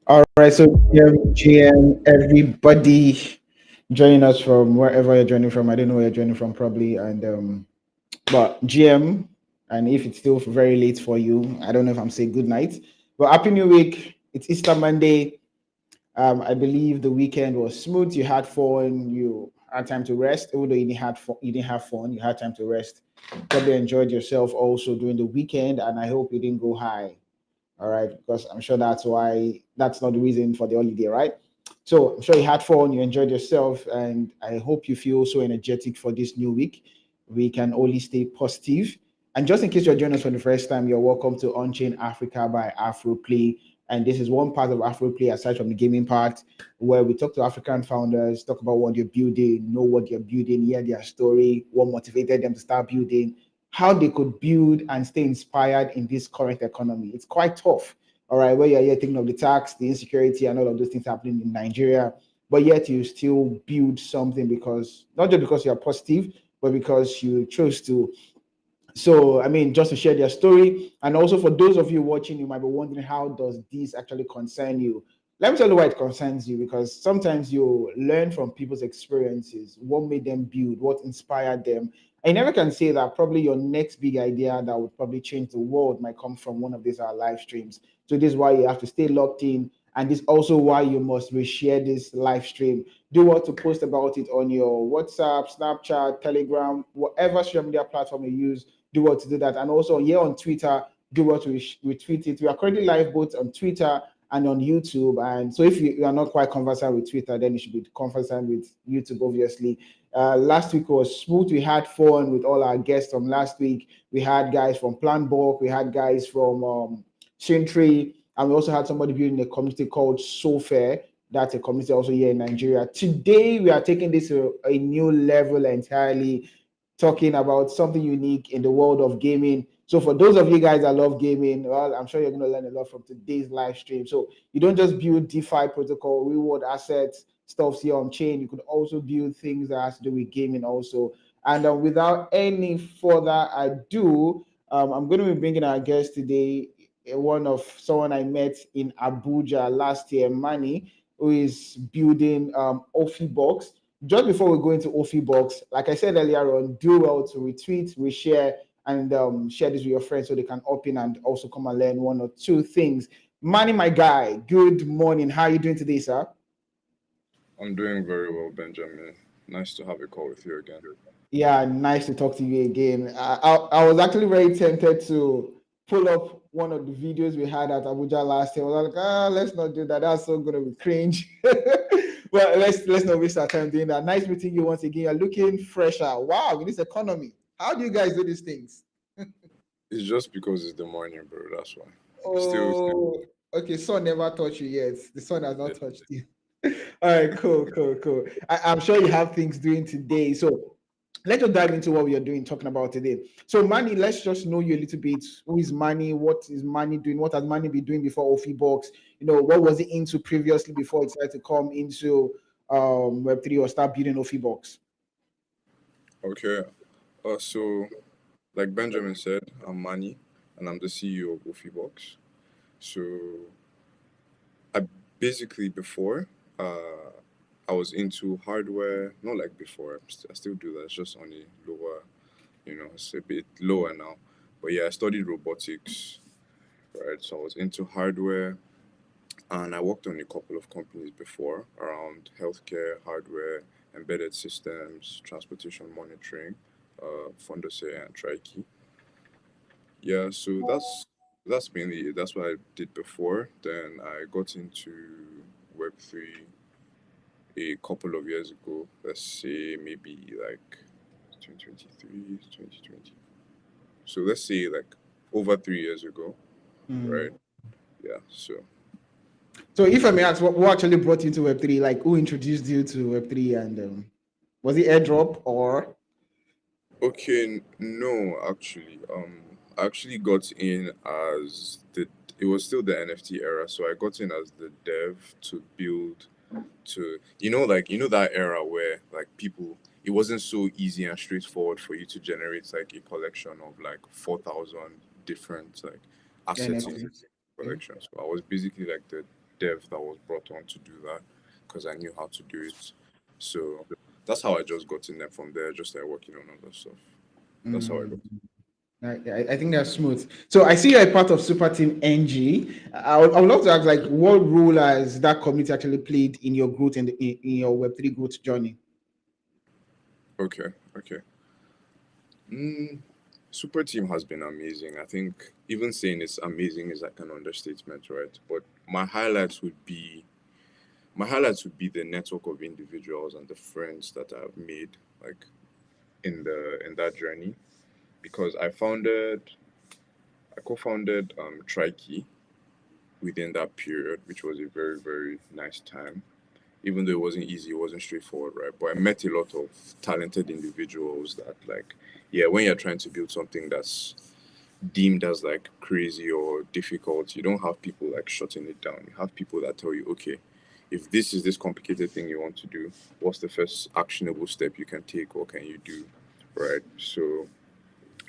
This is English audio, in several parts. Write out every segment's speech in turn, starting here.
All right, so GM, everybody joining us from wherever you're joining from. I don't know where you're joining from, probably. And but GM, and if it's still very late for you, I don't know if I'm saying good night. But happy New Week! It's Easter Monday. I believe the weekend was smooth. You had fun. You had time to rest. Although you didn't have fun. You had time to rest. Probably enjoyed yourself also during the weekend, and I hope you didn't go high All right, because I'm sure that's not the reason for the holiday, right? So I'm sure you had fun, you enjoyed yourself, and I hope you feel so energetic for this new week. We can only stay positive. And just in case you're joining us for the first time, you're welcome to Unchained Africa by Afroplay. And this is one part of Afroplay aside from the gaming part, where we talk to African founders, talk about what they're building, know what they're building, hear their story, what motivated them to start building, how they could build and stay inspired in this current economy. It's quite tough, all right, where you're here thinking of the tax, the insecurity, and all of those things happening in Nigeria, but yet you still build something because not just because you're positive, but because you chose to. So I mean, just to share their story, and also for those of you watching, you might be wondering, how does this actually concern you? Let me tell you why it concerns you, because sometimes you learn from people's experiences, what made them build, what inspired them. I never can say that probably your next big idea that would probably change the world might come from one of these live streams. So this is why you have to stay locked in, and this is also why you must reshare this live stream. Do what to post about it on your WhatsApp, Snapchat, Telegram, whatever social media platform you use. Do what to do that, and also here on Twitter, do what to retweet it. We are currently live both on Twitter and on YouTube. And so if you are not quite conversant with Twitter, then you should be conversant with YouTube, obviously. Last week was smooth. We had fun with all our guests from last week. We had guys from Planborg, we had guys from Sintry, and we also had somebody building a community called SoFair. That's a community also here in Nigeria. Today, we are taking this to a new level entirely, talking about something unique in the world of gaming. So for those of you guys that love gaming, well, I'm sure you're going to learn a lot from today's live stream. So you don't just build DeFi protocol, reward assets, stuff here on chain. You could also build things that has to do with gaming also. And without any further ado, I'm going to be bringing our guest today, one of someone I met in Abuja last year, Manny, who is building Ofibox. Just before we go into Ofibox, like I said earlier on, do well to retweet, reshare, and share this with your friends so they can open and also come and learn one or two things. Manny, my guy, good morning. How are you doing today, sir? I'm doing very well, Benjamin. Nice to have a call with you again. Yeah, nice to talk to you again. I was actually very tempted to pull up one of the videos we had at Abuja last year. I was like, let's not do that. That's so gonna be cringe. Well, let's not waste our time doing that. Nice meeting you once again. You're looking fresher. Wow, in this economy. How do you guys do these things? It's just because it's the morning, bro. That's why. Still, Oh, okay. Sun never touched you yet. The sun has yeah. not touched you. All right, cool. I'm sure you have things doing today. So let's just dive into what we are doing, talking about today. So, Manny, let's just know you a little bit. Who is Manny? What is Manny doing? What has Manny been doing before Ofibox? What was he into previously before he decided to come into Web3 or start building Ofibox? Okay. So, like Benjamin said, I'm Manny, and I'm the CEO of Ofibox. So, I basically before, I was into hardware. Not like before. I still do that. It's just on a lower, it's a bit lower now. But yeah, I studied robotics, right? So I was into hardware, and I worked on a couple of companies before around healthcare, hardware, embedded systems, transportation monitoring, Fondose and Trikey. Yeah, so that's mainly it. That's what I did before. Then I got into Web3 a couple of years ago. Let's say maybe like 2023, 2020. So let's say like over 3 years ago, right? Mm. Yeah. So So, if I may ask, what actually brought you to Web3? Like, who introduced you to Web3? And was it airdrop or? okay, no, actually, I actually got in as the it was still the NFT era, so I got in as the dev to build to like that era where like people it wasn't so easy and straightforward for you to generate like a collection of like 4,000 different like assets in NFT. a Okay. collection. So I was basically like the dev that was brought on to do that because I knew how to do it. So that's how I just got in there. From there, just like working on other stuff. That's how I Mm. got. I think that's smooth. So I see you're a part of Super Team NG. I would love to ask, like, what role has that community actually played in your growth and in your Web3 growth journey? Okay, okay. Mm. Super Team has been amazing. I think even saying it's amazing is like an understatement, right? But my highlights would be the network of individuals and the friends that I've made, like in that journey, because I co-founded Trikey within that period, which was a very very nice time. Even though it wasn't easy, it wasn't straightforward, right? But I met a lot of talented individuals that, like, yeah, when you're trying to build something that's deemed as like crazy or difficult, you don't have people like shutting it down. You have people that tell you, okay, if this is this complicated thing you want to do, what's the first actionable step you can take? What can you do? Right. So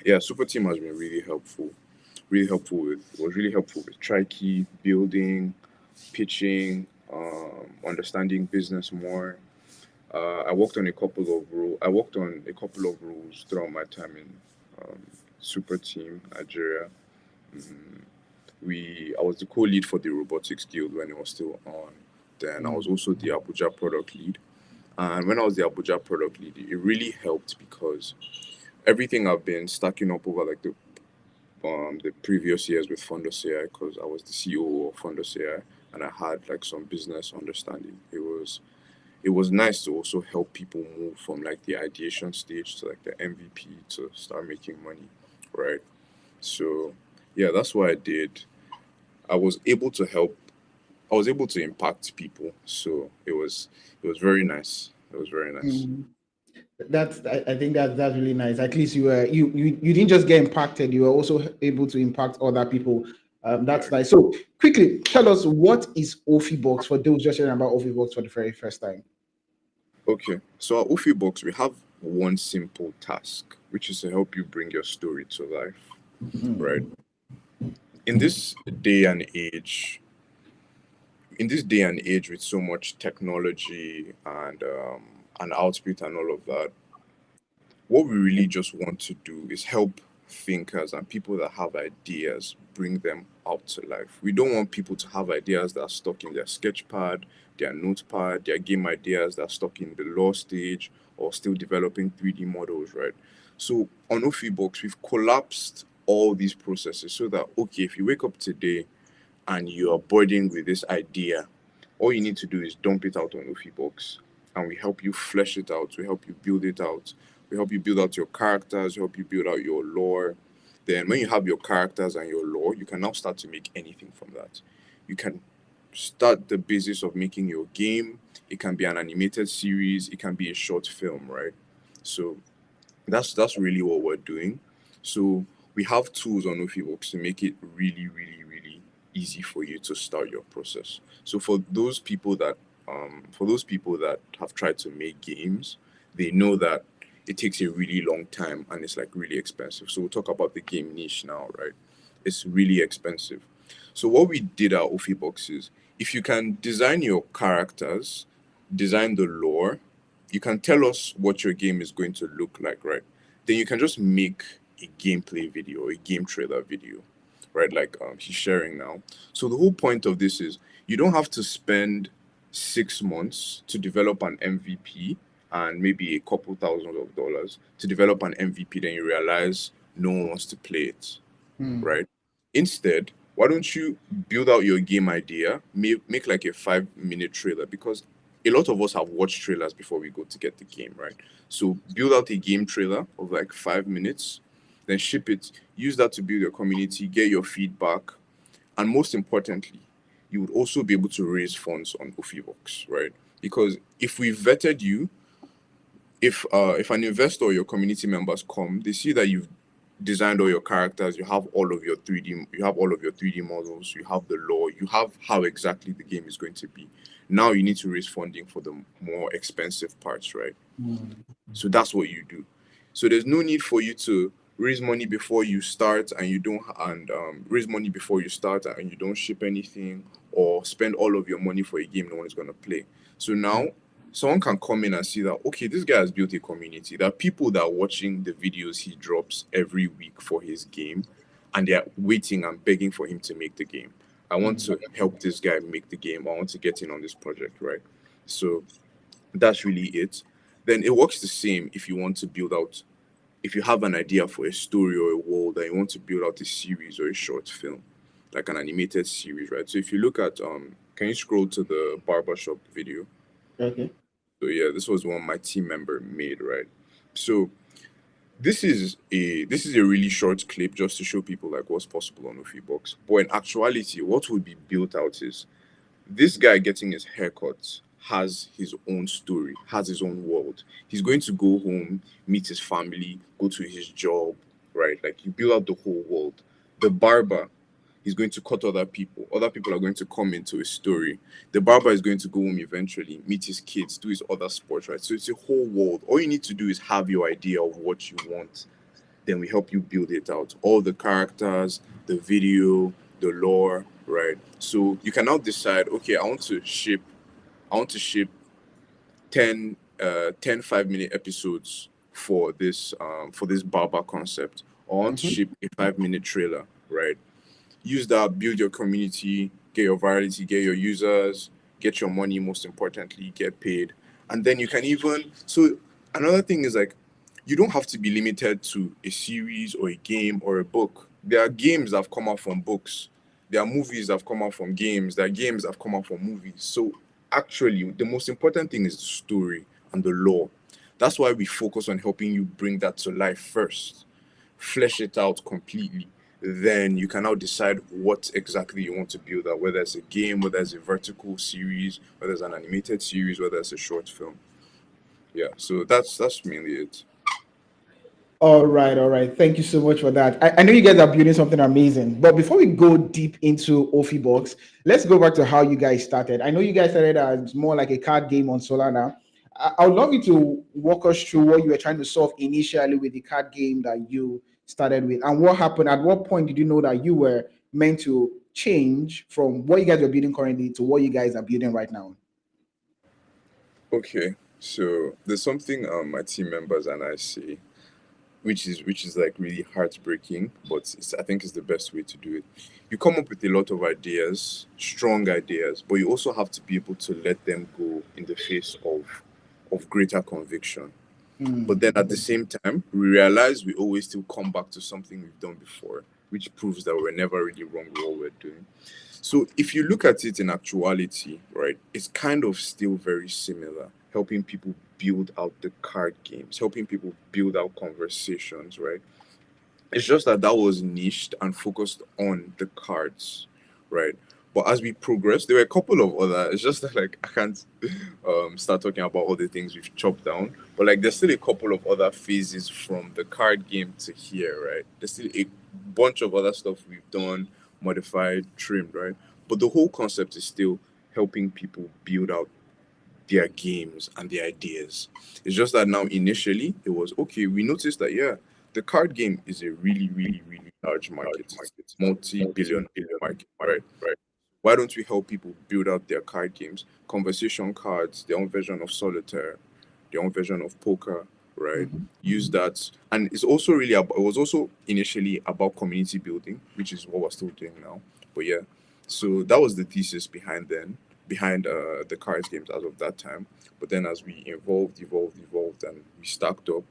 yeah, Super Team has been really helpful. Was really helpful with Trikey, building, pitching, understanding business more. I worked on a couple of roles throughout my time in um, Super Team Nigeria. Mm, I was the co-lead for the robotics guild when it was still on. Then I was Mm. also the Abuja product lead. And when I was the Abuja product lead, it really helped because everything I've been stacking up over like the previous years with Fundus AI, because I was the CEO of Fundus AI and I had like some business understanding. It was nice to also help people move from like the ideation stage to like the MVP to start making money, right? So yeah, that's what I did. I was able to help. I was able to impact people. So it was very nice. It was very nice. Mm. I think that's really nice. At least you didn't just get impacted, you were also able to impact other people. Yeah. That's nice. So quickly tell us, what is Ofibox for those just hearing about Ofibox for the very first time? Okay. So at Ofibox, we have one simple task, which is to help you bring your story to life. Right. Mm. In this day and age, with so much technology and output and all of that, what we really just want to do is help thinkers and people that have ideas bring them out to life. We don't want people to have ideas that are stuck in their sketchpad, their notepad, their game ideas that are stuck in the law stage or still developing 3D models, right? So on Ofibox, we've collapsed all these processes so that, okay, if you wake up today and you are burdened with this idea, all you need to do is dump it out on Ofibox, and we help you flesh it out. We help you build it out. We help you build out your characters. We help you build out your lore. Then, when you have your characters and your lore, you can now start to make anything from that. You can start the basis of making your game. It can be an animated series. It can be a short film, right? So that's really what we're doing. So we have tools on Ofivox to make it really, really, really easy for you to start your process. So for those people that have tried to make games, they know that it takes a really long time and it's like really expensive. So we'll talk about the game niche now, right? It's really expensive. So what we did at Ofibox is, if you can design your characters, design the lore, you can tell us what your game is going to look like, right? Then you can just make a gameplay video, a game trailer video, right? Like he's sharing now. So the whole point of this is, you don't have to spend 6 months to develop an MVP and maybe a couple thousands of dollars to develop an MVP. Then you realize no one wants to play it, Mm. right? Instead, why don't you build out your game idea, make like a 5 minute trailer, because a lot of us have watched trailers before we go to get the game, right? So build out a game trailer of like 5 minutes, then ship it, use that to build your community, get your feedback, and most importantly, you would also be able to raise funds on Ofivox, right? Because if we vetted you, if an investor or your community members come, they see that you've designed all your characters, you have all of your 3D models, you have the lore, you have how exactly the game is going to be. Now you need to raise funding for the more expensive parts, right? Mm. So that's what you do. So there's no need for you to raise money before you start and you don't and raise money before you start and you don't ship anything, or spend all of your money for a game no one is going to play. So now someone can come in and see that, okay, this guy has built a community. There are people that are watching the videos he drops every week for his game, and they're waiting and begging for him to make the game. I want Mm. to help this guy make the game. I want to get in on this project, right? So that's really it. Then it works the same if you want to build out if you have an idea for a story or a world that you want to build out a series or a short film, like an animated series, right? So if you look at can you scroll to the barbershop video? Okay. So yeah, this was one my team member made, right? So this is a really short clip just to show people like what's possible on Ofibox. But in actuality, what would be built out is this guy getting his haircut has his own story, has his own world. He's going to go home, meet his family, go to his job, right? Like you build out the whole world. The barber, he's going to cut other people. Other people are going to come into his story. The barber is going to go home eventually, meet his kids, do his other sports, right? So it's a whole world. All you need to do is have your idea of what you want. Then we help you build it out. All the characters, the video, the lore, right? So you can now decide, okay, I want to ship 10 5-minute episodes for this barber concept. Or I want to Mm-hmm. ship a 5-minute trailer, right? Use that, build your community, get your virality, get your users, get your money, most importantly, get paid. And then you can even, so another thing is like, you don't have to be limited to a series or a game or a book. There are games that have come out from books. There are movies that have come out from games. There are games that have come out from movies. So actually, the most important thing is the story and the lore. That's why we focus on helping you bring that to life first, flesh it out completely. Then you can now decide what exactly you want to build out, whether it's a game, whether it's a vertical series, whether it's an animated series, whether it's a short film. Yeah, so that's mainly it. All right, all right. Thank you so much for that. I know you guys are building something amazing, but before we go deep into Ofibox, let's go back to how you guys started. I know you guys started as more like a card game on Solana. I would love you to walk us through what you were trying to solve initially with the card game that you started with, and what happened. At what point did you know that you were meant to change from what you guys are building currently to what you guys are building right now? Okay, so there's something my team members and I say, which is like really heartbreaking, but I think it's the best way to do it. You come up with a lot of ideas, strong ideas, but you also have to be able to let them go in the face of greater conviction. But Mm, then at the same time, we realize we always still come back to something we've done before, which proves that we're never really wrong with what we're doing. So if you look at it in actuality, right, it's kind of still very similar, helping people build out the card games, helping people build out conversations, right? It's just that that was niched and focused on the cards, right? But as we progressed, there were a couple of other. It's just that like I can't start talking about all the things we've chopped down. But like there's still a couple of other phases from the card game to here, right? There's still a bunch of other stuff we've done, modified, trimmed, right? But the whole concept is still helping people build out their games and their ideas. It's just that now initially it was okay. We noticed that yeah, the card game is a really, really, really large market. It's multi-billion market, right? Why don't we help people build out their card games, conversation cards, their own version of solitaire, their own version of poker, right? mhm. Use that, and it's also really about. It was also initially about community building, which is what we're still doing now. But yeah, so that was the thesis behind the cards games as of that time. But then as we evolved, and we stacked up,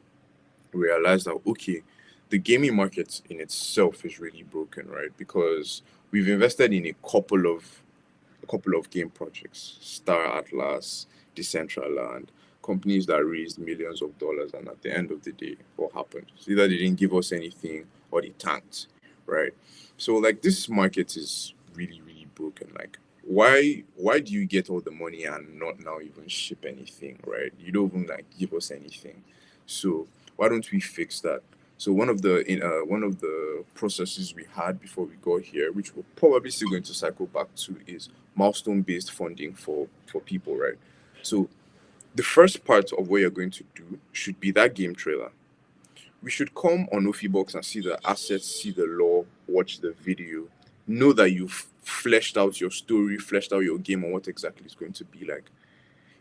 we realized that okay, the gaming market in itself is really broken, right? Because we've invested in a couple of game projects, Star Atlas, Decentraland, companies that raised millions of dollars, and at the end of the day, what happened? So either they didn't give us anything or they tanked, right? So like this market is really, really broken. Like why do you get all the money and not now even ship anything, right? You don't even like give us anything. So why don't we fix that? So one of the processes we had before we got here, which we're probably still going to cycle back to, is milestone based funding for people, right? So the first part of what you're going to do should be that game trailer. We should come on Ofibox and see the assets, see the law, watch the video, know that you've fleshed out your story, fleshed out your game, and what exactly it's going to be like.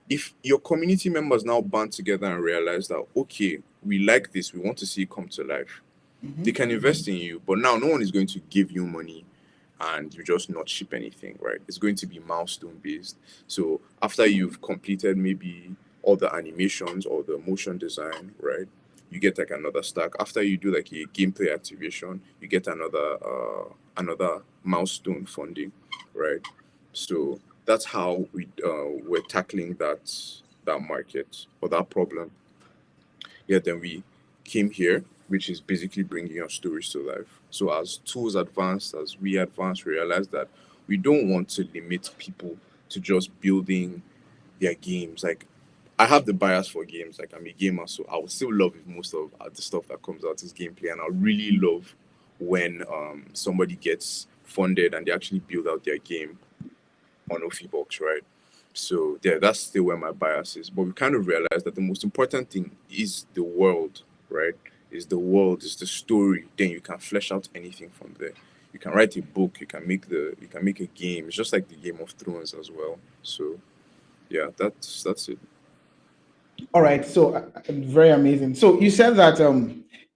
If your community members now band together and realize that okay, we like this, we want to see it come to life, they Mhm. can invest in you. But now no one is going to give you money and you just not ship anything, right? It's going to be milestone based. So after you've completed maybe all the animations or the motion design, right? you get like another stack. After you do like a gameplay activation, you get another milestone funding, right? So that's how we're tackling that market or that problem. Yeah, then we came here, which is basically bringing our stories to life. So as tools advance, as we advance, we realize that we don't want to limit people to just building their games. Like I have the bias for games. Like I'm a gamer, so I would still love if most of the stuff that comes out is gameplay, and I really love when somebody gets funded and they actually build out their game on Ofibox, right? So yeah, that's still where my bias is. But we kind of realized that the most important thing is the world, right? Is the world, is the story. Then you can flesh out anything from there. You can write a book. You can make a game. It's just like the Game of Thrones as well. So yeah, that's it. All right, so very amazing. So you said that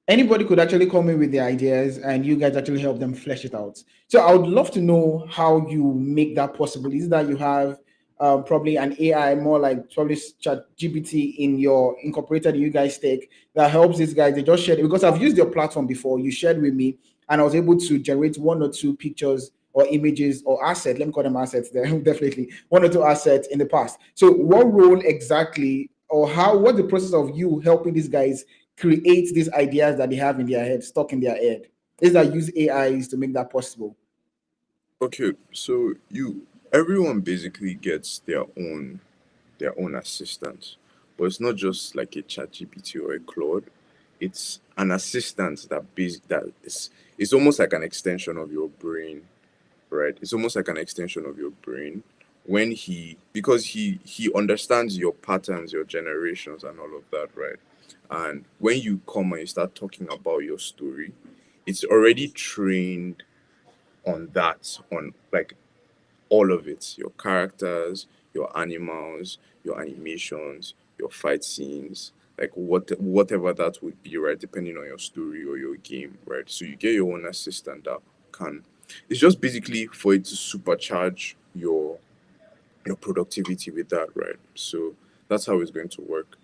anybody could actually come in with the ideas, and you guys actually help them flesh it out. So I would love to know how you make that possible. Is that you have probably an AI, more like probably Chat GPT, in your incorporated in you guys tech that helps these guys? They just shared it because I've used your platform before. You shared with me, and I was able to generate one or two pictures or images or assets. Let me call them assets. There definitely one or two assets in the past. So what role exactly, or how, what's the process of you helping these guys create these ideas that they have in their head, stuck in their head? Is that use AIs to make that possible? Okay, so you everyone basically gets their own assistant, but it's not just like a chat GPT or a Claude. It's an assistant that is it's almost like an extension of your brain, right? It's almost like an extension of your brain when because he understands your patterns, your generations, and all of that, right? And when you come and you start talking about your story, it's already trained on that, on like all of it, your characters, your animals, your animations, your fight scenes, like whatever that would be, right? Depending on your story or your game, right? So you get your own assistant that can. It's just basically for it to supercharge your productivity with that, right? So that's how it's going to work.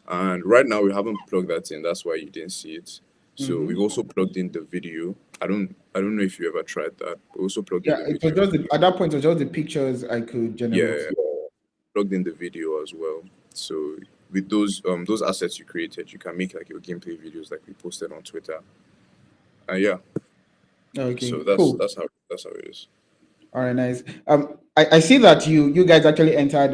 And right now we haven't plugged that in. That's why you didn't see it. So we've Mm-hmm. also plugged in the video. I don't know if you ever tried that. We also plugged in Yeah, the it was video. just at that point, it was just the pictures I could generate. Yeah, plugged in the video as well. So with those assets you created, you can make like your gameplay videos like we posted on Twitter. And yeah, so Okay, that's cool. that's how it is. All right, nice. I see that you guys actually entered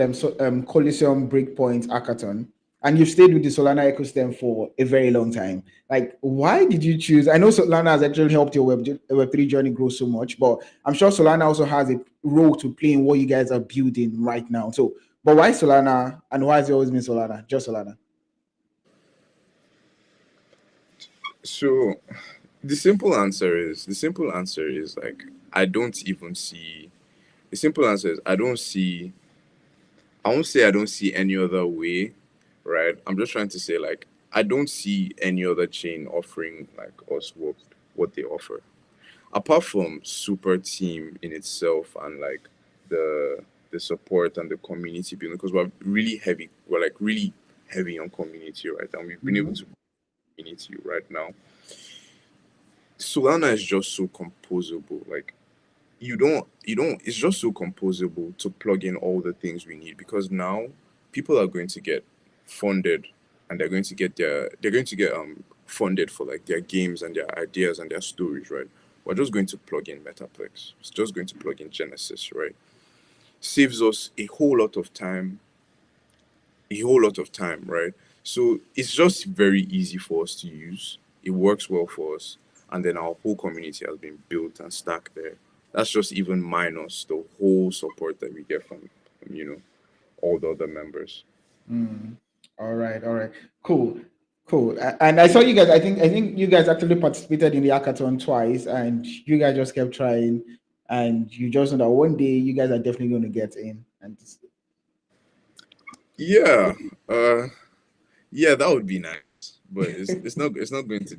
Coliseum Breakpoint Hackathon, and you've stayed with the Solana ecosystem for a very long time. Like, why did you choose? I know Solana has actually helped your Web3 journey grow so much, but I'm sure Solana also has a role to play in what you guys are building right now. So, but why Solana, and why has it always been Solana? Just Solana. So the simple answer is like I don't even see the simple answer is I won't say I don't see any other way, right? I'm just trying to say like I don't see any other chain offering like us what they offer. Apart from super team in itself and like the the support and the community building because we're like really heavy on community, right? And we've been able Mhm. to community right now. Solana is just so composable. Like you don't it's just so composable to plug in all the things we need because now people are going to get funded and they're going to get funded for like their games and their ideas and their stories, right? We're just going to plug in Metaplex. It's just going to plug in Genesis, right? Saves us a whole lot of time, right? So it's just very easy for us to use. It works well for us, and then our whole community has been built and stacked there. That's just even minus the whole support that we get from all the other members. Mm. All right, cool, cool. And I saw you guys. I think you guys actually participated in the hackathon twice, and you guys just kept trying, and you just know that one day you guys are definitely going to get in. And Yeah, yeah, that would be nice, but it's not going to.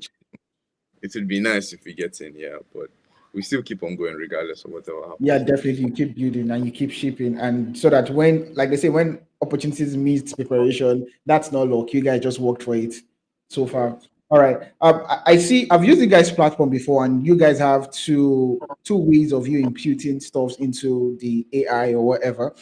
It would be nice if we get in, yeah, but we still keep on going regardless of whatever yeah, happens. definitely, you keep building and you keep shipping, and so that when, like they say, when opportunities meet preparation, that's not luck. You guys just worked for it. so Right. far. All right. I see. I've used you guys' platform before, and you guys have two ways of you imputing stuff into the AI or whatever.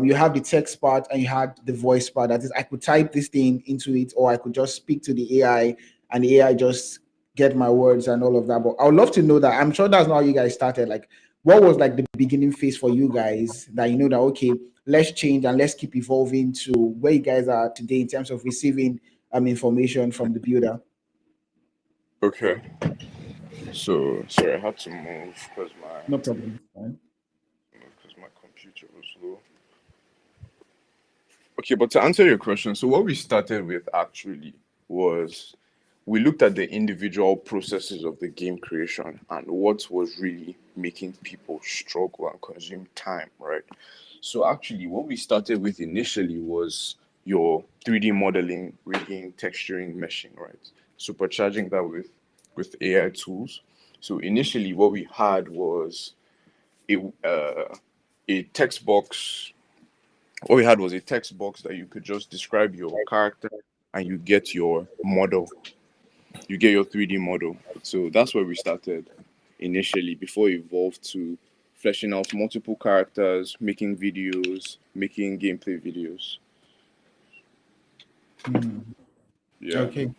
You have the text part and you had the voice part. That is, I could type this thing into it, or I could just speak to the AI, and the AI just get my words and all of that. But I would love to know that. I'm sure that's not how you guys started. Like, what was like the beginning phase for you guys that you know that okay, let's change and let's keep evolving to where you guys are today in terms of receiving information from the builder. Okay. So sorry, I had to move because No problem. Fine. my computer was low. Okay, but to answer your question, so what we started with actually was we looked at the individual processes of the game creation and what was really making people struggle and consume time, right? So actually, what we started with initially was your 3D modeling, rigging, texturing, meshing, right? Supercharging that with AI tools. So initially, what we had was a a text box. What we had was a text box that you could just describe your character and you get your model, you get your 3D model. So that's where we started initially before it evolved to fleshing out multiple characters, making videos, making gameplay videos. Hmm. Yeah. Okay.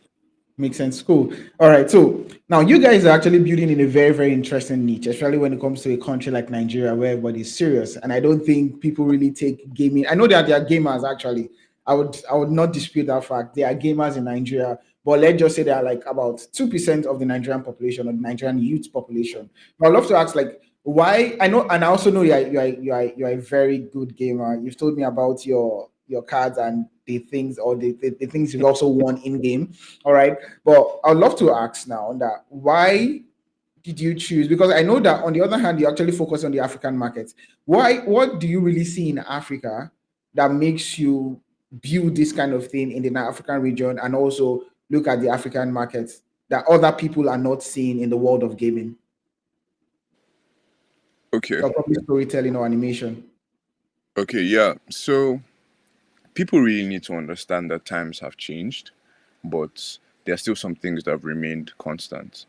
Makes sense. Cool. All right. So now you guys are actually building in a very, very interesting niche, especially when it comes to a country like Nigeria where everybody's serious. And I don't think people really take gaming. I know that there are gamers actually. I would not dispute that fact. There are gamers in Nigeria, but let's just say there are like about 2% of the Nigerian population or the Nigerian youth population. But I'd love to ask like why I know and I also know you're a very good gamer. You've told me about your cards and the things or the things you've also won in game. All right. But I'd love to ask now that why did you choose? Because I know that on the other hand, you actually focus on the African market. Why? What do you really see in Africa that makes you build this kind of thing in the African region and also look at the African markets that other people are not seeing in the world of gaming Okay. or probably storytelling or animation? Okay. Yeah. So people really need to understand that times have changed, but there are still some things that have remained constant.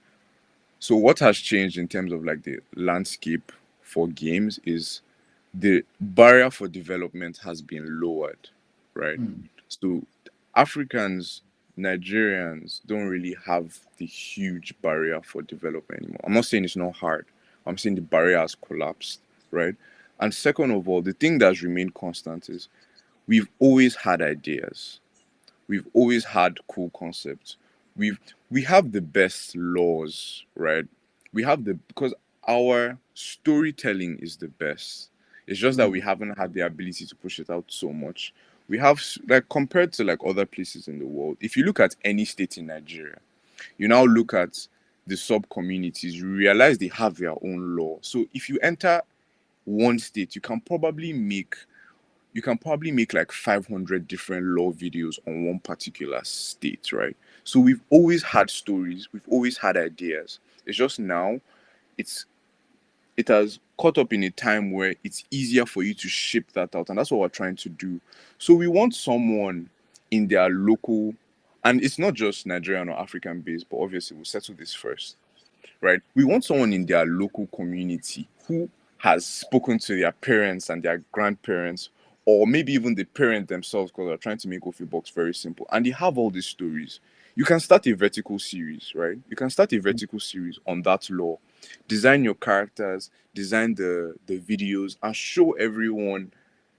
So what has changed in terms of like the landscape for games is the barrier for development has been lowered, right? Hmm. So Africans, Nigerians don't really have the huge barrier for development anymore. I'm not saying it's not hard. I'm saying the barrier has collapsed, right? And second of all, the thing that's remained constant is we've always had ideas. We've always had cool concepts. We've we have the best laws, right? We have the because our storytelling is the best. It's just that Hmm. we haven't had the ability to push it out so much. We have like compared to like other places in the world. If you look at any state in Nigeria, you now look at the sub communities, you realize they have their own law. So if you enter one state, you can probably make like 500 different law videos on one particular state, right? So we've always had stories, we've always had ideas. It's just now it's it has caught up in a time where it's easier for you to ship that out, and that's what we're trying to do. So we want someone in their local, and it's not just Nigerian or African based, but obviously we'll settle this first, right? We want someone in their local community who has spoken to their parents and their grandparents, or maybe even the parent themselves, because they're trying to make Ofibox very simple. And they have all these stories. You can start a vertical series, right? You can start a vertical series on that law, design your characters, design the videos, and show everyone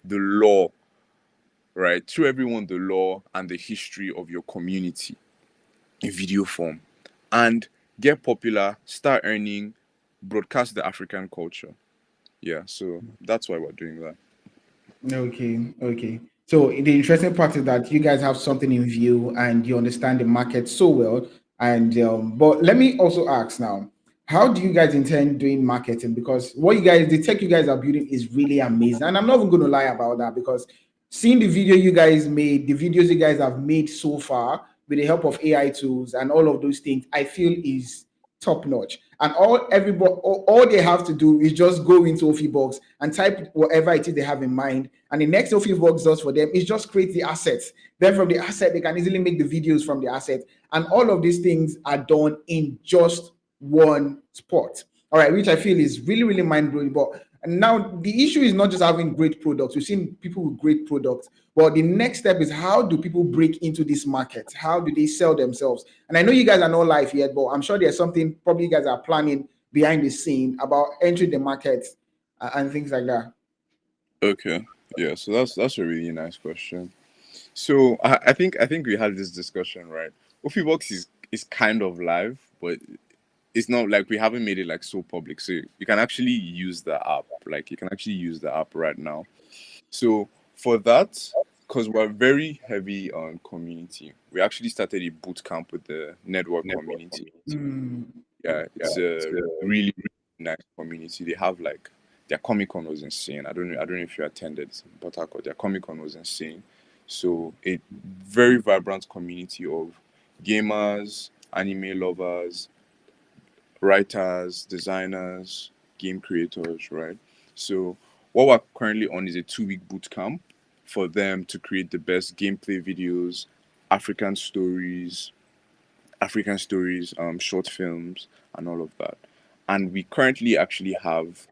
the law, right? Show everyone the law and the history of your community in video form and get popular, start earning, broadcast the African culture. Yeah, so that's why we're doing that. Okay, okay. So the interesting part is that you guys have something in view and you understand the market so well. And but let me also ask now, how do you guys intend doing marketing? Because what you guys, the tech you guys are building is really amazing. And I'm not even going to lie about that because seeing the video you guys made, the videos you guys have made so far with the help of AI tools and all of those things, I feel is top notch. And all they have to do is just go into Ofibox and type whatever it is they have in mind. And the next Ofibox does for them is just create the assets. Then from the asset, they can easily make the videos from the asset. And all of these things are done in just one spot. All right, which I feel is really, really mind blowing. But now the issue is not just having great products. We've seen people with great products, but the next step is how do people break into this market? How do they sell themselves? And I know you guys are not live yet, but I'm sure there's something probably you guys are planning behind the scene about entering the market and things like that. Okay. Yeah, so that's a really nice question. So I think we had this discussion, right? Ofibox is kind of live, but it's not like we haven't made it like so public. So you can actually use the app. Like you can actually use the app right now. So for that, because we're very heavy on community, we actually started a boot camp with the network community. Mm. Yeah, it's a really, really nice community. They have like their Comic Con was insane. I don't know if you attended Port Harcourt. Their Comic Con was insane. So a very vibrant community of gamers, anime lovers, writers, designers, game creators, right? So what we're currently on is a 2 week boot camp for them to create the best gameplay videos, African stories, short films, and all of that. And we currently actually have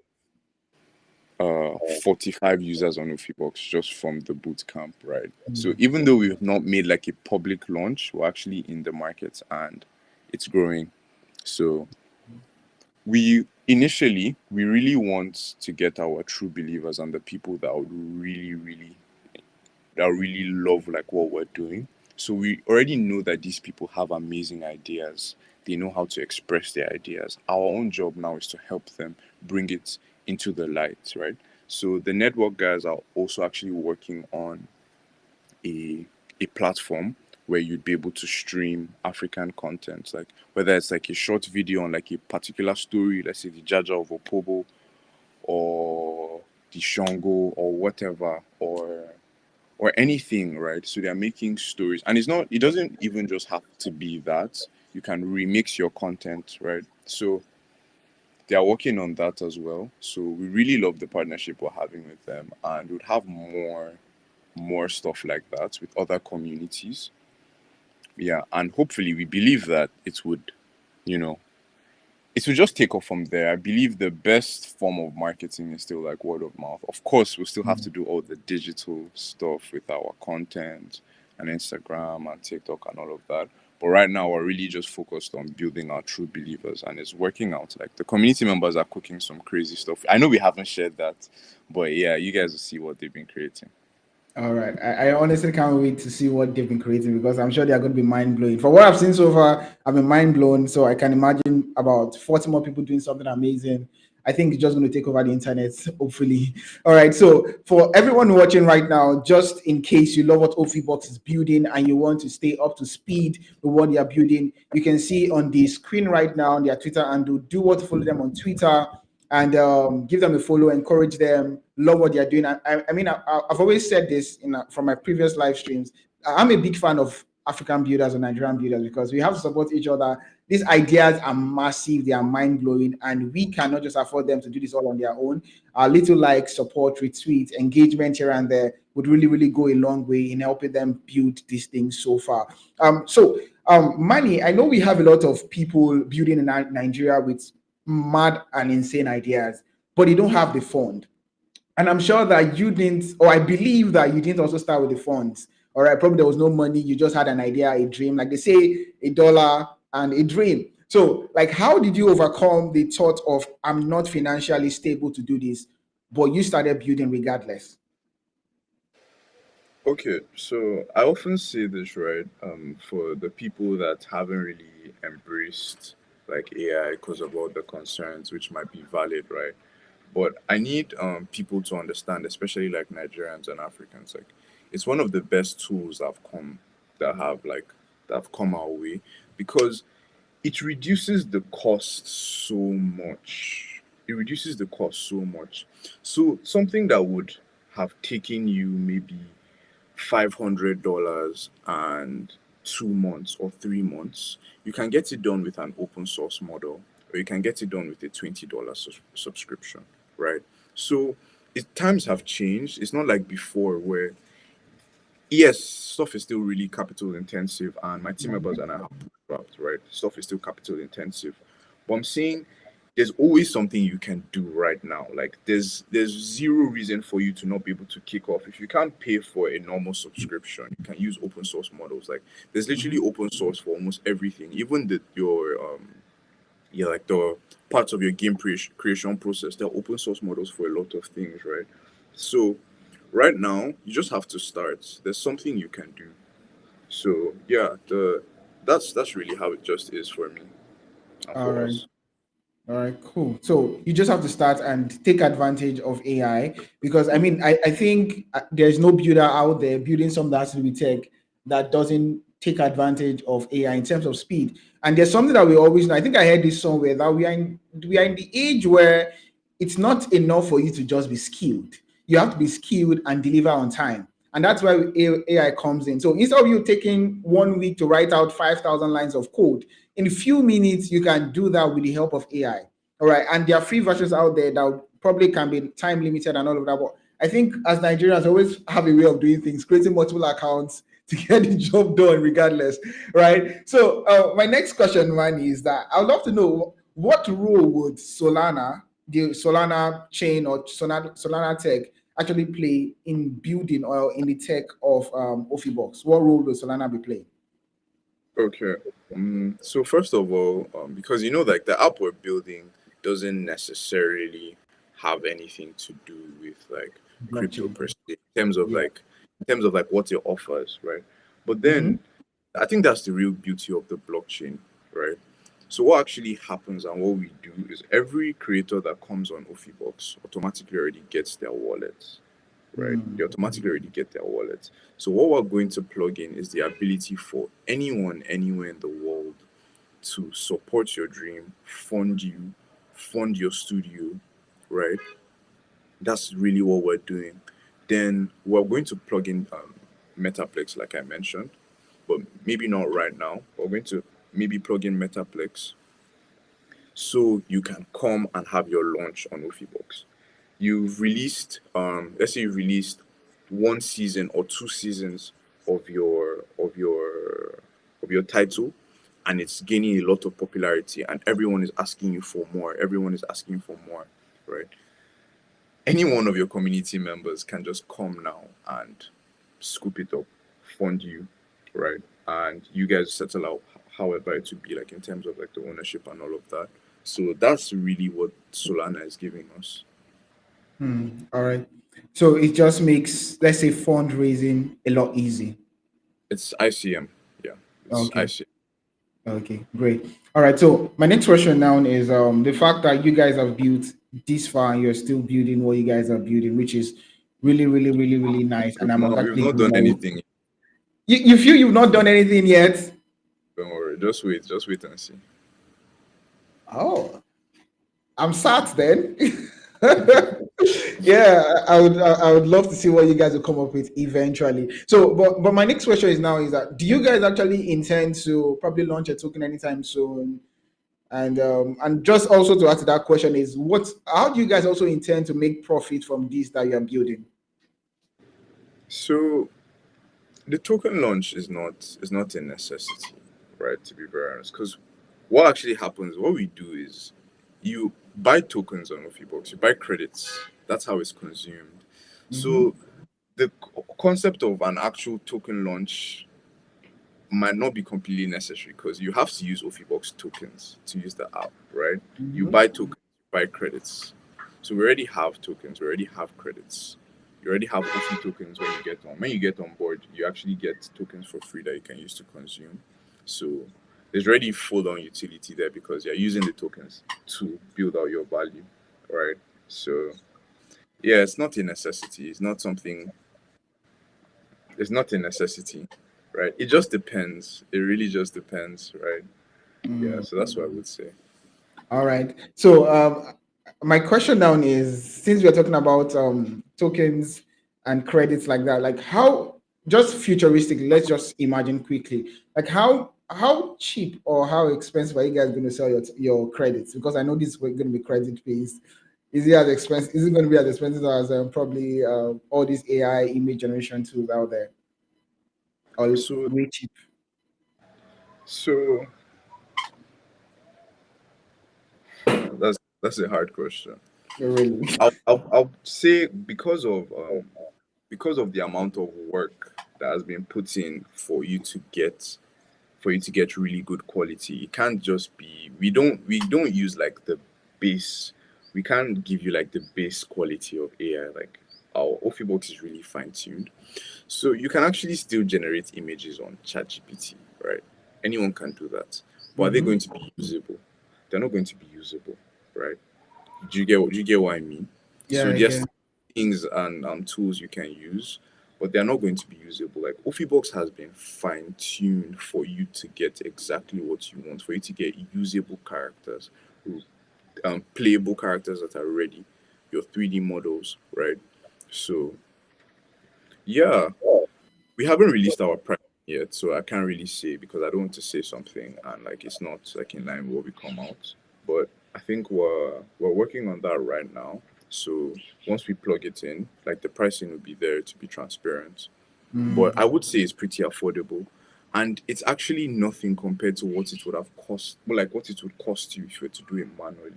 45 users on Ofibox just from the boot camp, right? So even though we've not made like a public launch, we're actually in the market and it's growing. So we really want to get our true believers and the people that would really love like what we're doing. So we already know that these people have amazing ideas. They know how to express their ideas. Our own job now is to help them bring it into the light, right? So the network guys are also actually working on a a platform where you'd be able to stream African content, like whether it's like a short video on like a particular story, let's say the Jaja of Opobo or the Shango or whatever, or anything, right? So they're making stories, and it doesn't even just have to be that. You can remix your content, right? So they are working on that as well. So we really love the partnership we're having with them, and we'd have more stuff like that with other communities. Yeah, and hopefully we believe that you know, it will just take off from there. I believe the best form of marketing is still like word of mouth. Of course, we'll still have to do all the digital stuff with our content and Instagram and TikTok and all of that. But right now, we're really just focused on building our true believers, and it's working out. Like the community members are cooking some crazy stuff. I know we haven't shared that, but yeah, you guys will see what they've been creating. All right. I honestly can't wait to see what they've been creating because I'm sure they are going to be mind blowing. For what I've seen so far, I've been mind blown. So I can imagine about 40 more people doing something amazing. I think it's just going to take over the internet, hopefully. All right. So for everyone watching right now, just in case you love what Ofibox is building and you want to stay up to speed with what they are building, you can see on the screen right now on their Twitter and do what to follow them on Twitter and give them a follow, encourage them, love what they are doing. I mean, I've always said this from my previous live streams. I'm a big fan of African builders and Nigerian builders because we have to support each other. These ideas are massive, they are mind blowing, and we cannot just afford them to do this all on their own. A little like support, retweet, engagement here and there would really, really go a long way in helping them build these things so far. Manny, I know we have a lot of people building in Nigeria with mad and insane ideas, but you don't have the fund. And I'm sure that you didn't, or I believe that you didn't also start with the funds. All right, probably there was no money. You just had an idea, a dream. Like they say, a dollar and a dream. So, like, how did you overcome the thought of I'm not financially stable to do this, but you started building regardless? Okay, so I often say this, right? For the people that haven't really embraced like AI because of all the concerns, which might be valid, right? But I need people to understand, especially like Nigerians and Africans, like it's one of the best tools that have come our way because it reduces the cost so much. It reduces the cost so much. So something that would have taken you maybe $500 and 2 months or 3 months, you can get it done with an open source model, or you can get it done with a $20 subscription, right? So times have changed. It's not like before where yes, stuff is still really capital intensive, and my team members and I have about, right? Stuff is still capital intensive. But I'm saying there's always something you can do right now. Like there's zero reason for you to not be able to kick off. If you can't pay for a normal subscription, you can use open source models. Like there's literally open source for almost everything, even like the parts of your creation process. There are open source models for a lot of things, right? So right now you just have to start. There's something you can do. So yeah, the that's really how it just is for me and All for right. us. All right, cool. So you just have to start and take advantage of AI because I Yeah. mean, I think there's no builder out there building something that has to do with tech that doesn't take advantage of AI in terms of speed. And there's something that we always know. I think I heard this somewhere that we are in the age where it's not enough for you to just be skilled. You have to be skilled and deliver on time. And that's why AI comes in. So instead of you taking 1 week to write out 5,000 lines of code, in a few minutes, you can do that with the help of AI. All right. And there are free versions out there that probably can be time limited and all of that. But I think as Nigerians, always have a way of doing things, creating multiple accounts to get the job done regardless. Right. So my next question, man, is that I would love to know what role would the Solana chain or Solana tech actually play in building or in the tech of Ofibox? What role will Solana be playing? Okay. So first of all, because like the app we're building doesn't necessarily have anything to do with like crypto Blockchain. per se in terms of like what it offers, right? But Mm-hmm. then I think that's the real beauty of the blockchain, right? So what actually happens and what we do is every creator that comes on Ofibox automatically already gets their wallet, right? They automatically already get their wallet. So what we're going to plug in is the ability for anyone anywhere in the world to support your dream, fund you, fund your studio, right? That's really what we're doing. Then we're going to plug in Metaplex, like I mentioned, but maybe not right now. We're going to maybe plug in Metaplex so you can come and have your launch on Ofibox. You've released let's say you've released 1 season or 2 seasons of your title, and it's gaining a lot of popularity and everyone is asking you for more, everyone is asking for more, right? Any one of your community members can just come now and scoop it up, fund you, right? And you guys settle out however it would be, like in terms of like the ownership and all of that. So that's really what Solana is giving us. All right. So it just makes, let's say, fundraising a lot easy. It's ICM. Yeah, it's Okay. ICM. Okay. Great. All right. So my next question now is the fact that you guys have built this far and you're still building what you guys are building, which is really, really, really, really nice. And I must We've actually not give done that. anything. You feel you've not done anything yet? Don't worry. Just wait and see. Oh, I'm sat then. Yeah, I would love to see what you guys will come up with eventually. So, but my next question is now is that do you guys actually intend to probably launch a token anytime soon? And just also to add to that question is how do you guys also intend to make profit from this that you're building? So the token launch is not a necessity, right? To be very honest, because what actually happens, what we do is you buy tokens on Ofibox, you buy credits. That's how it's consumed. Mm-hmm. So the concept of an actual token launch might not be completely necessary because you have to use Ofibox tokens to use the app, right? You Mm-hmm. buy tokens, you buy credits. So we already have tokens, we already have credits. You already have Ofi tokens when you get on. When you get on board, you actually get tokens for free that you can use to consume. So there's already full on utility there because you're using the tokens to build out your value, right? So yeah, it's not a necessity. It's not a necessity, right? It just depends. It really just depends, right? Yeah, so that's what I would say. All right. So my question now is, since we are talking about tokens and credits like that, like how just futuristic, let's just imagine quickly, like how cheap or how expensive are you guys going to sell your credits? Because I know this is going to be credit based. Is it as expensive? Is it going to be as expensive as probably all these AI image generation tools out there, or So way cheap? So that's a hard question. Really. I'll say because of the amount of work that has been put in for you to get really good quality. It can't just be we don't use like the base. We can't give you like the base quality of AI. Like our Ofibox is really fine tuned, so you can actually still generate images on ChatGPT, right? Anyone can do that, but are they Mm-hmm. going to be usable? They're not going to be usable, right? Do you get what I mean? Yeah, So yes, again. things and tools you can use, but they're not going to be usable. Like Ofibox has been fine tuned for you to get exactly what you want, for you to get usable characters, playable characters that are ready, your 3D models, right? So yeah, we haven't released our price yet, so I can't really say because I don't want to say something and like it's not like in line with what we come out. But I think we're working on that right now. So once we plug it in, like the pricing will be there to be transparent. But I Mm. would say it's pretty affordable. And it's actually nothing compared to what it would have cost, well, like what it would cost you if you were to do it manually.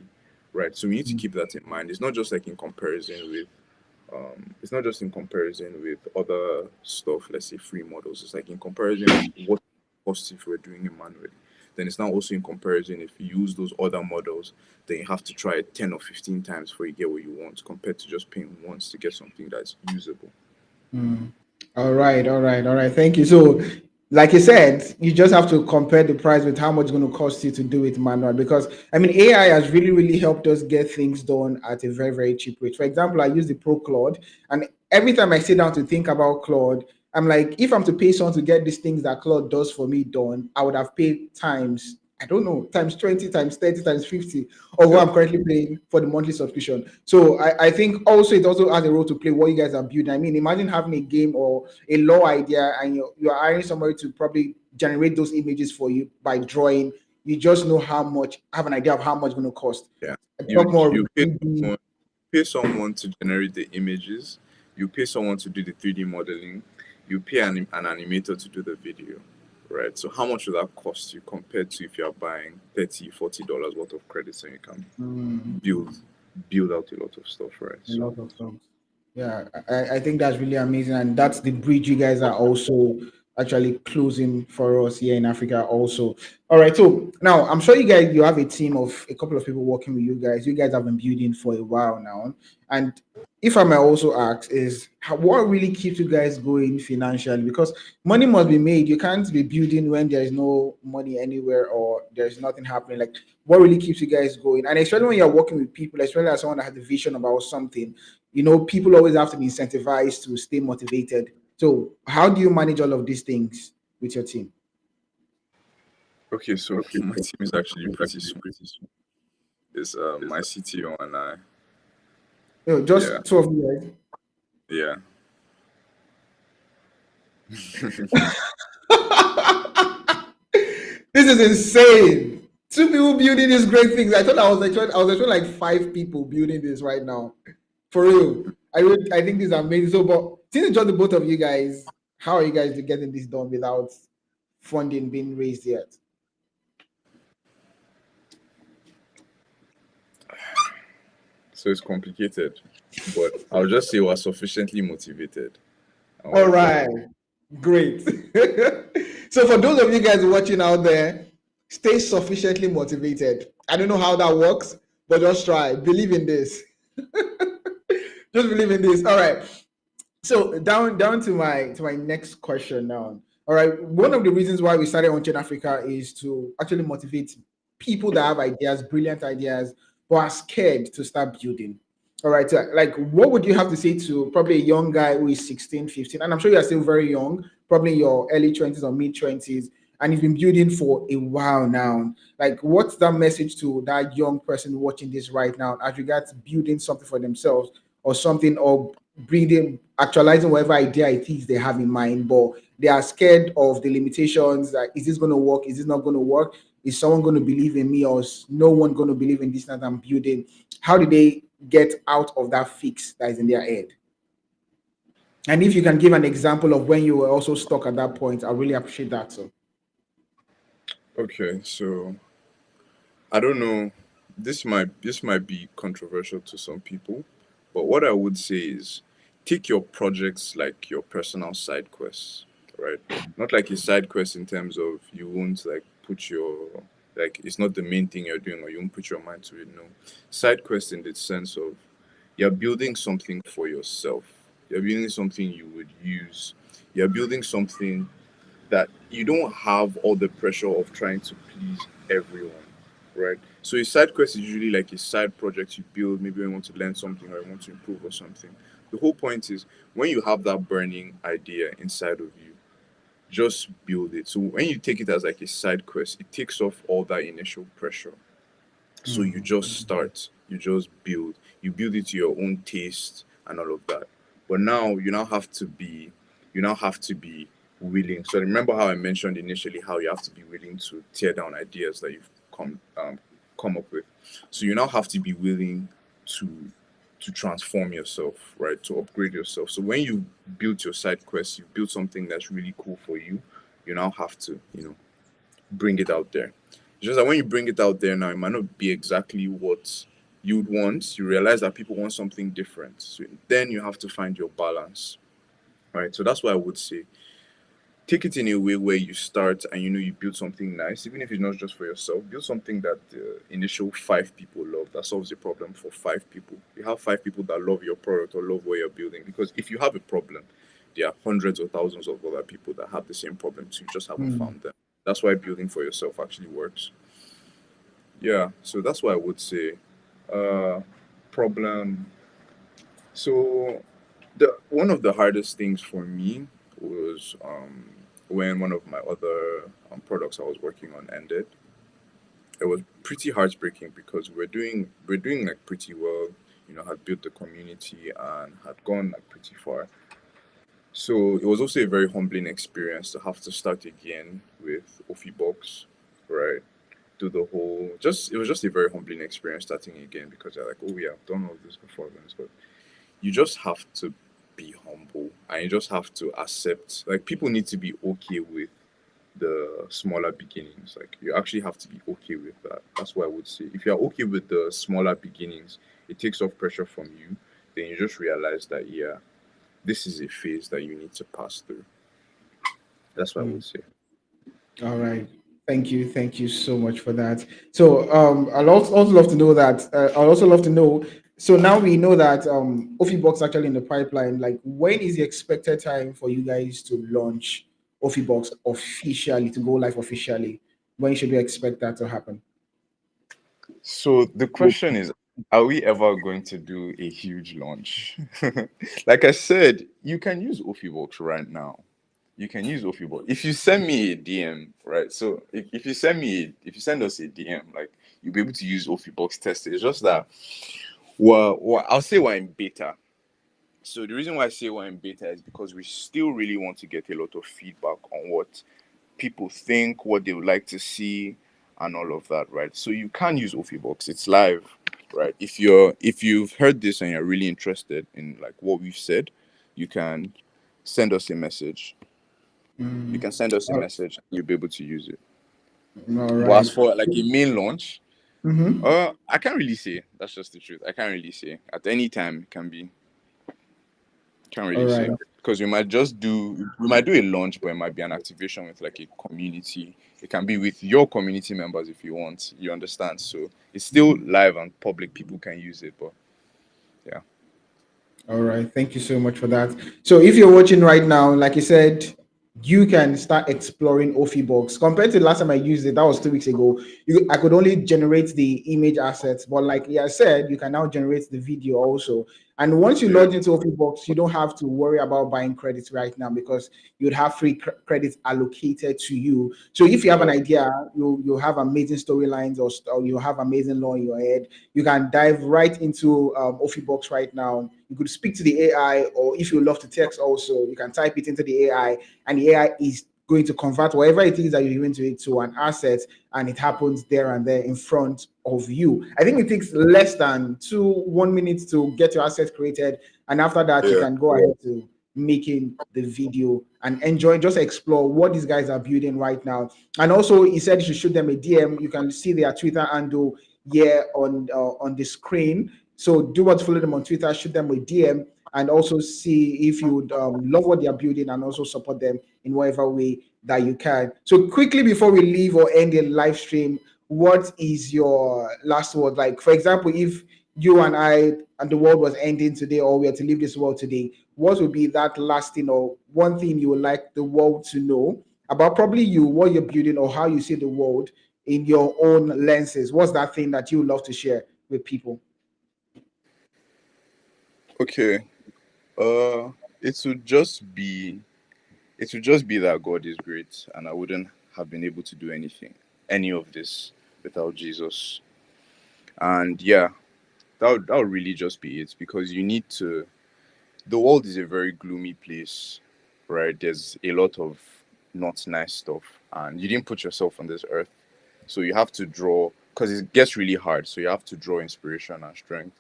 Right. So we need to keep that in mind. It's not just like in comparison with it's not just in comparison with other stuff, let's say free models. It's like in comparison with what it costs if we're doing it manually. Then it's now also in comparison if you use those other models, then you have to try it 10 or 15 times before you get what you want compared to just paying once to get something that's usable. Mm. All right, all right, all right. Thank you. So, like you said, you just have to compare the price with how much it's going to cost you to do it manual. Because I mean, AI has really, really helped us get things done at a very, very cheap rate. For example, I use the Pro Claude, and every time I sit down to think about Claude, I'm like, if I'm to pay someone to get these things that Claude does for me done, I would have paid times. I don't know, times 20, times 30, times 50 of what Yep. I'm currently paying for the monthly subscription. So I think also it also has a role to play what you guys are building. I mean, imagine having a game or a law idea and you're hiring somebody to probably generate those images for you by drawing. You just know how much, have an idea of how much it's going to cost. Yeah. Talk more You pay 3D. someone pay someone to generate the images, you pay someone to do the 3D modeling, you pay an animator to do the video, right? So how much will that cost you compared to if you're buying $30, $40 worth of credits and you can Mm, build build out a lot of stuff, right? a So lot of songs. Yeah, I think that's really amazing. And that's the bridge you guys are also actually closing for us here in Africa also. All right. So now I'm sure you have a team of a couple of people working with you guys. You guys have been building for a while now. And if I may also ask is what really keeps you guys going financially? Because money must be made. You can't be building when there is no money anywhere or there's nothing happening. Like what really keeps you guys going? And especially when you're working with people, especially as someone that has a vision about something, people always have to be incentivized to stay motivated. So how do you manage all of these things with your team? okay, so my team is actually pretty small. It's my CTO and I. Yeah, Just two of you yeah. guys. This is insane. Two people building these great things. I was actually like five people building this right now. For real. I think this is amazing. So, but since it's just the both of you guys, how are you guys getting this done without funding being raised yet? So it's complicated, but I'll just say we're sufficiently motivated and All we're trying. right. Great. So for those of you guys watching out there, stay sufficiently motivated. I don't know how that works, but just try. Believe in this. Just believe in this. All right. So down to my next question now. All right. One of the reasons why we started on Chain Africa is to actually motivate people that have ideas, brilliant ideas, but are scared to start building. All right. So, like, what would you have to say to probably a young guy who is 16, 15? And I'm sure you're still very young, probably in your early 20s or mid 20s, and you've been building for a while now. Like, what's that message to that young person watching this right now as regards building something for themselves or something, or bringing actualizing whatever idea it is they have in mind, but they are scared of the limitations? Like, is this going to work? Is this not going to work? Is someone going to believe in me, or is no one going to believe in this that I'm building? How do they get out of that fix that is in their head? And if you can give an example of when you were also stuck at that point, I really appreciate that. So, Okay, so I don't know. This might be controversial to some people, but what I would say is take your projects like your personal side quests, right? Not like a side quest in terms of you won't like put your like it's not the main thing you're doing or you won't put your mind to it. No, side quest in the sense of you're building something for yourself. You're building something you would use. You're building something that you don't have all the pressure of trying to please everyone, right? So a side quest is usually like a side project you build, maybe you want to learn something or you want to improve or something. The whole point is when you have that burning idea inside of you, just build it. So when you take it as like a side quest, it takes off all that initial pressure. So you just start, you just build, you build it to your own taste and all of that. But now you now have to be willing. So remember how I mentioned initially how you have to be willing to tear down ideas that you've come up with. So you now have to be willing to transform yourself, right? To upgrade yourself. So when you build your side quest, you build something that's really cool for you. You now have to, bring it out there. It's just that when you bring it out there now, it might not be exactly what you'd want. You realize that people want something different. So then you have to find your balance. Right. So that's why I would say take it in a way where you start and you build something nice, even if it's not just for yourself. Build something that the initial five people love that solves a problem for five people. You have five people that love your product or love what you're building. Because if you have a problem, there are hundreds or thousands of other people that have the same problem too. You just haven't Mm. found them. That's why building for yourself actually works. Yeah, so that's what I would say. Uh, problem. So the one of the hardest things for me was when one of my other products I was working on ended. It was pretty heartbreaking because we're doing like pretty well. Had built the community and had gone like pretty far. So it was also a very humbling experience to have to start again with Ofibox, right? Do the whole just it was just a very humbling experience starting again because they're like, oh, we have done all this before then. But you just have to be humble and you just have to accept like people need to be okay with the smaller beginnings. Like you actually have to be okay with that. That's what I would say. If you're okay with the smaller beginnings, it takes off pressure from you. Then you just realize that yeah, this is a phase that you need to pass through. That's what I Mm. would say. All right. Thank you so much for that. So I'd also love to know that. I'd also love to know. So now we know that Ofibox actually in the pipeline. Like, when is the expected time for you guys to launch Ofibox officially to go live officially? When should we expect that to happen? So the question is, are we ever going to do a huge launch? Like I said, you can use Ofibox right now. You can use Ofibox. If you send me a DM, right? So if you send us a DM, like you'll be able to use Ofibox test it. It's just that well, I'll say we're in beta. So the reason why I say we're in beta is because we still really want to get a lot of feedback on what people think, what they would like to see, and all of that, right? So you can use Ofibox. It's live, right? If you've heard this and you're really interested in like what we've said, you can send us a message. You Mm. can send us a All message. You'll be able to use it. all But as right. for like a main launch, Mm-hmm. I can't really say. That's just the truth. I can't really say. At any time, it can be. Can't All really right. say because we might do a launch, but it might be an activation with like a community. It can be with your community members if you want. You understand? So it's still live and public. People can use it, but yeah. All right. Thank you so much for that. So if you're watching right now, like I said, you can start exploring Ofibox. Compared to the last time I used it, that was 2 weeks ago. I could only generate the image assets, but like I said, you can now generate the video also. And once you Yeah. log into Ofibox, you don't have to worry about buying credits right now because you'd have free credits allocated to you. So if you have an Exactly. idea, you have amazing storylines or you have amazing law in your head, you can dive right into Ofibox right now. You could speak to the AI, or if you love to text, also you can type it into the AI, and the AI is going to convert whatever it is that you're giving to it to an asset, and it happens there and there in front of you. I think it takes less than 1 minute to get your asset created, and after that, you Yeah. can go ahead to making the video and enjoy, just explore what these guys are building right now. And also, he said you should shoot them a DM. You can see their Twitter handle here on the screen. So do what to follow them on Twitter, shoot them a DM, and also see if you would love what they are building and also support them in whatever way that you can. So quickly before we leave or end the live stream, what is your last word? Like, for example, if you and I and the world was ending today, or we had to leave this world today, what would be that last thing or one thing you would like the world to know about probably you, what you're building, or how you see the world in your own lenses? What's that thing that you would love to share with people? Okay. Uh, it would just be that God is great, and I wouldn't have been able to do any of this without Jesus. And yeah, that would really just be it, because you need to. The world is a very gloomy place, right? There's a lot of not nice stuff, and you didn't put yourself on this earth, so you have to draw, because it gets really hard. So you have to draw inspiration and strength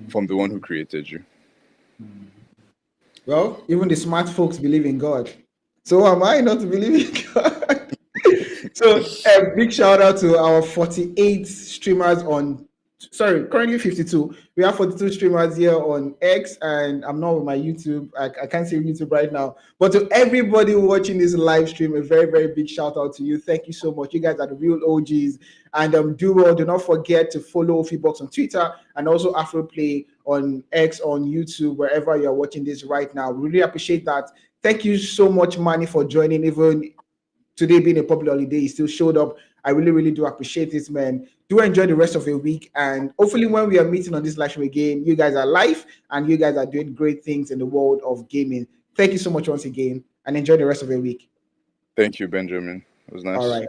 from the one who created you. Well, even the smart folks believe in God. So am I not to believe in God? So a big shout out to our 48 streamers on, sorry, currently 52. We have 42 streamers here on X, and I'm not with my YouTube. I can't see YouTube right now. But to everybody watching this live stream, a very, very big shout out to you. Thank you so much. You guys are the real OGs. And do not forget to follow Ofibox on Twitter and also Afroplay on X, on YouTube, wherever you're watching this right now. We really appreciate that. Thank you so much, Manny, for joining. Even today being a public holiday, he still showed up. I really, really do appreciate this, man. Do enjoy the rest of your week. And hopefully when we are meeting on this live stream again, you guys are live and you guys are doing great things in the world of gaming. Thank you so much once again and enjoy the rest of your week. Thank you, Benjamin. It was All nice. right.